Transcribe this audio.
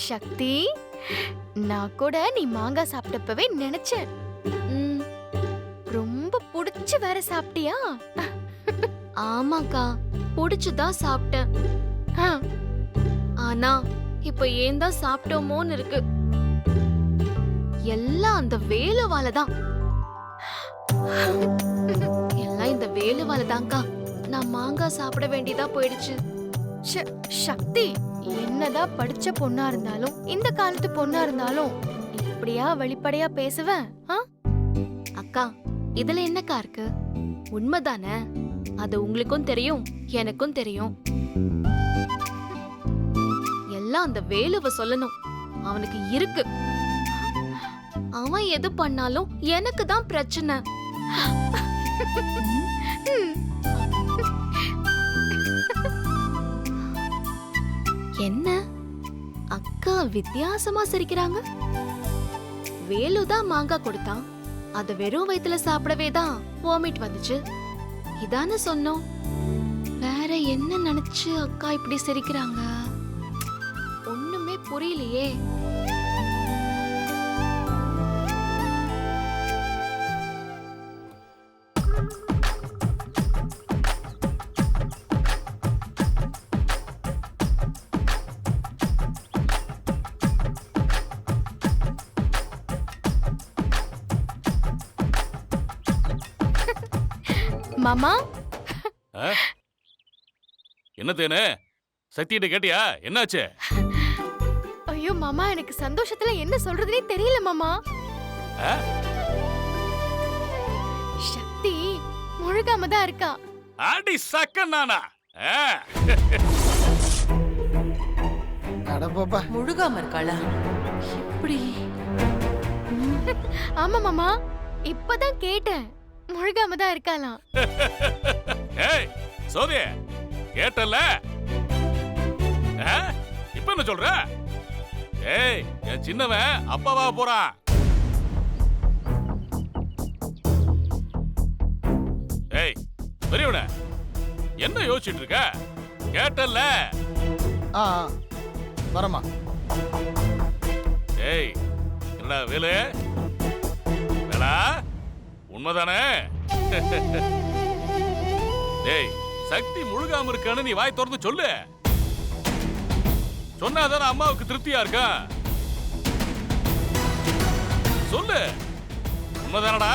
சக்தி, நான் கூட நீ மாங்காய் சாப்பிட்டப்பவே நினைச்சேன். ரொம்ப புடிச்சு வேற சாப்பிட்டியா? ஆமாக்கா, புடிச்சுதான் சாப்பிட்டேன். ஆனா இப்ப ஏன் தான் சாப்பிட்டோமோன்னு இருக்கு. எல்லாம் அந்த வேலுவால தான். எல்லாம் இந்த வேலுவால தான்க்கா நான் மாங்காய் சாப்பிட வேண்டியதா போயிடுச்சு. சக்தி, என்னதான் படிச்ச பொண்ணா இருந்தாலும் இந்த காலத்து பொண்ணா இருந்தாலும் இப்படியா வெளிப்படையா பேசுவேன்? அக்கா, இதுல என்னக்கா இருக்கு? உண்மைதானே? அது உங்களுக்கும் தெரியும், எனக்கும் தெரியும். எல்லாம் அந்த வேலுவ சொல்லணும். அவனுக்கு இருக்கு. அவன் எது பண்ணாலும் எனக்கு தான் பிரச்சனை. என்ன அக்கா வித்தியாசமா சிரிக்கிறாங்க? வேலுதான் மாங்காய் கொடுத்தான். அத வெறும் வயித்துல சாப்பிடவே தான் வாமிட் வந்துச்சு. இதானே சொன்னோம். வேற என்ன நினைச்சு அக்கா இப்படி சிரிக்கிறாங்க? ஒண்ணுமே புரியலையே. மாமா, என்ன தேனே, சக்திகிட்ட கேட்டியா? என்னாச்சு? ஐயோ மாமா, எனக்கு சந்தோஷத்துல என்ன சொல்றதுனே தெரியல மாமா. சக்தி முழுகாம தான் இருக்கா. அடி சக்க நானா? அட பாப்பா, முழுகாம இருக்காளா? எப்படி? ஆமா மாமா, இப்பதான் கேட்டேன். முழுகாம தான் இருக்காளாம். ஏய் சோதியே, கேட்டல? இப்ப என்ன சொல்ற? ஏய், என் சின்னவன் அப்பாவா போறான். ஏய் பெரியவன, என்ன யோசிச்சுட்டு இருக்க? கேட்டல? வரமா. ஏய் என்னடா வேலு, வேலா, உண்மைதானே? ஏய், சக்தி முழுகாம இருக்கான்னு நீ வாய் திறந்து சொல்லு. சொன்னாதானே அம்மாவுக்கு திருப்தியா இருக்கா? சொல்லு, உண்மைதானடா?